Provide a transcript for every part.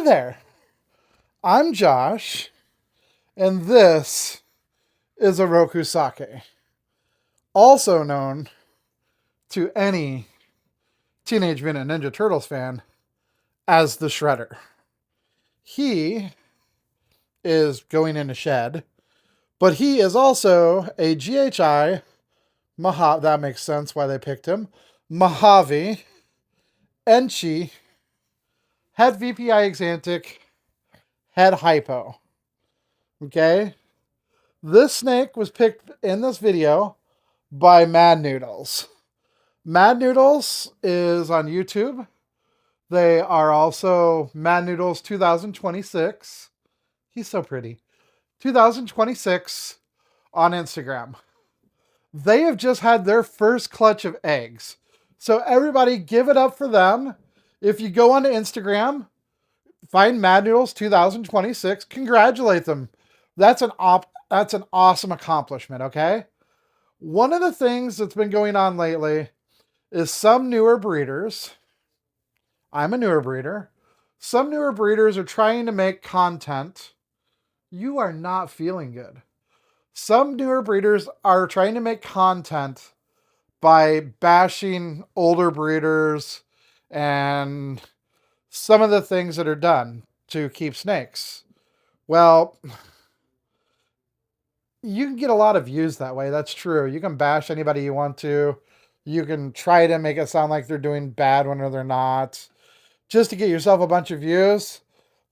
Hi there, I'm Josh, and this is Oroku Sake, also known to any Teenage Mutant Ninja Turtles fan as the Shredder. He is going in a shed, but he is also a GHI Mojave. That makes sense why they picked him. Mojave, Enchi, head VPI Exantic, head Hypo. Okay? This snake was picked in this video by Mad Noodles. Mad Noodles is on YouTube. They are also Mad Noodles 2026. He's so pretty. 2026 on Instagram. They have just had their first clutch of eggs. So everybody give it up for them. If you go onto Instagram, find Mad Noodles 2026, congratulate them. That's an awesome accomplishment, okay? One of the things that's been going on lately is some newer breeders. I'm a newer breeder. Some newer breeders are trying to make content. You are not feeling good. Some newer breeders are trying to make content by bashing older breeders and some of the things that are done to keep snakes. Well, you can get a lot of views that way. That's true. You can bash anybody you want to. You can try to make it sound like they're doing bad when they're not, just to get yourself a bunch of views.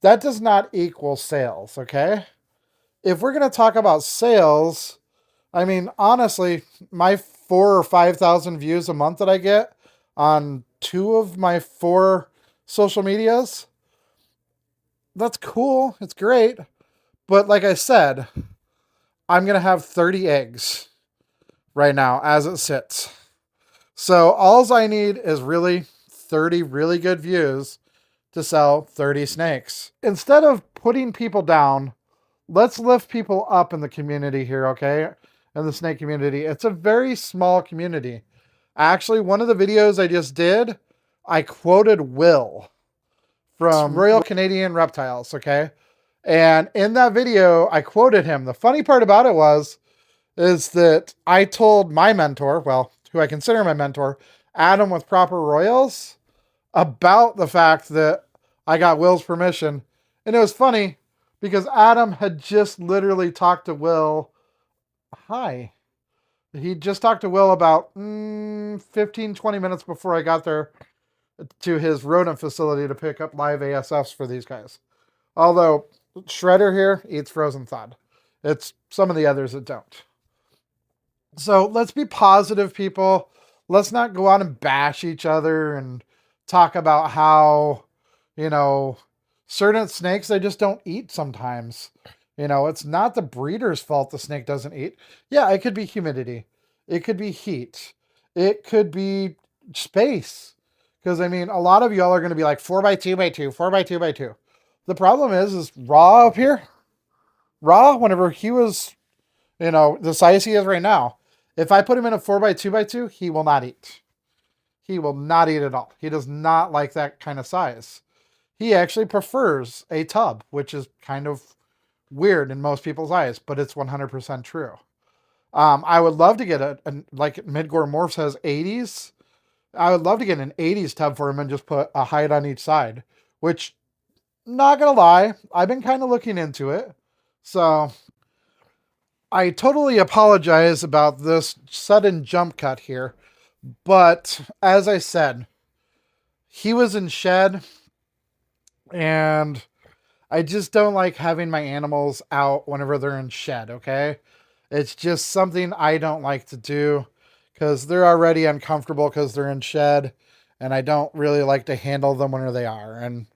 That does not equal sales, okay? If we're going to talk about sales, I mean, honestly, my 4,000 or 5,000 views a month that I get on 2 of my 4 social medias, that's cool. It's great. But like I said, I'm going to have 30 eggs right now as it sits. So all I need is really 30 really good views to sell 30 snakes. Instead of putting people down, let's lift people up in the community here, okay? In the snake community. It's a very small community. Actually, one of the videos I just did, I quoted Will from Royal Canadian Reptiles, okay? And in that video, I quoted him. The funny part about it is that I told my mentor, well, who I consider my mentor, Adam with Proper Royals, about the fact that I got Will's permission. And it was funny because Adam had just literally talked to Will. Hi. He just talked to Will about 15, 20 minutes before I got there to his rodent facility to pick up live ASFs for these guys. Although Shredder here eats frozen thawed. It's some of the others that don't. So let's be positive, people. Let's not go out and bash each other and talk about how, certain snakes they just don't eat sometimes. It's not the breeder's fault the snake doesn't eat. Yeah, it could be humidity. It could be heat. It could be space. Because, a lot of y'all are going to be like 4x2x2, 4x2x2. The problem is Raw up here. Raw, whenever he was, the size he is right now, if I put him in a 4x2x2, he will not eat. He will not eat at all. He does not like that kind of size. He actually prefers a tub, which is kind of weird in most people's eyes, but it's 100% true. I would love to get like Midgore Morphs has 80s. I would love to get an 80s tub for him and just put a height on each side, which, not gonna lie, I've been kind of looking into it. So I totally apologize about this sudden jump cut here. But as I said, he was in shed, and I just don't like having my animals out whenever they're in shed, okay? It's just something I don't like to do because they're already uncomfortable because they're in shed, and I don't really like to handle them whenever they are. And,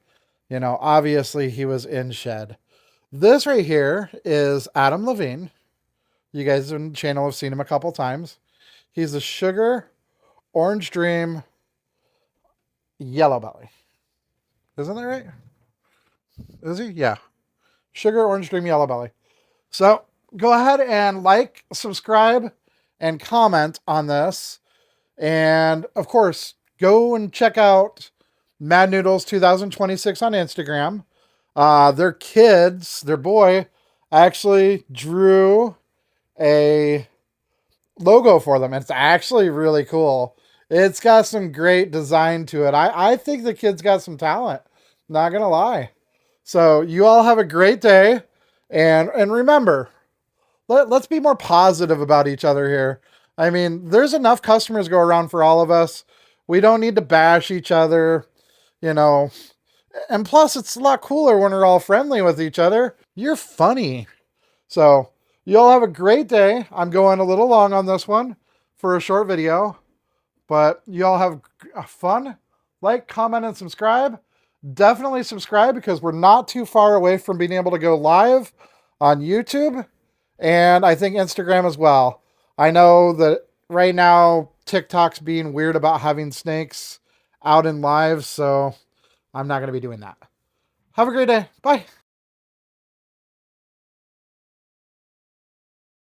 obviously he was in shed. This right here is Adam Levine. You guys on the channel have seen him a couple times. He's a Sugar Orange Dream Yellow Belly. Isn't that right? Is he? Yeah. Sugar Orange Dream Yellow Belly. So go ahead and like, subscribe, and comment on this. And of course, go and check out Mad Noodles 2026 on Instagram. Their kids, their boy, actually drew a logo for them. It's actually really cool. It's got some great design to it. I think the kid's got some talent. Not gonna lie. So you all have a great day, and remember, let's be more positive about each other here. I mean, there's enough customers go around for all of us. We don't need to bash each other, you know. And plus, it's a lot cooler when we're all friendly with each other. You're funny. So, you all have a great day. I'm going a little long on this one for a short video, but you all have fun. Like, comment, and subscribe. Definitely subscribe because we're not too far away from being able to go live on YouTube and I think Instagram as well. I know that right now TikTok's being weird about having snakes out in live, so I'm not going to be doing that. Have a great day. Bye.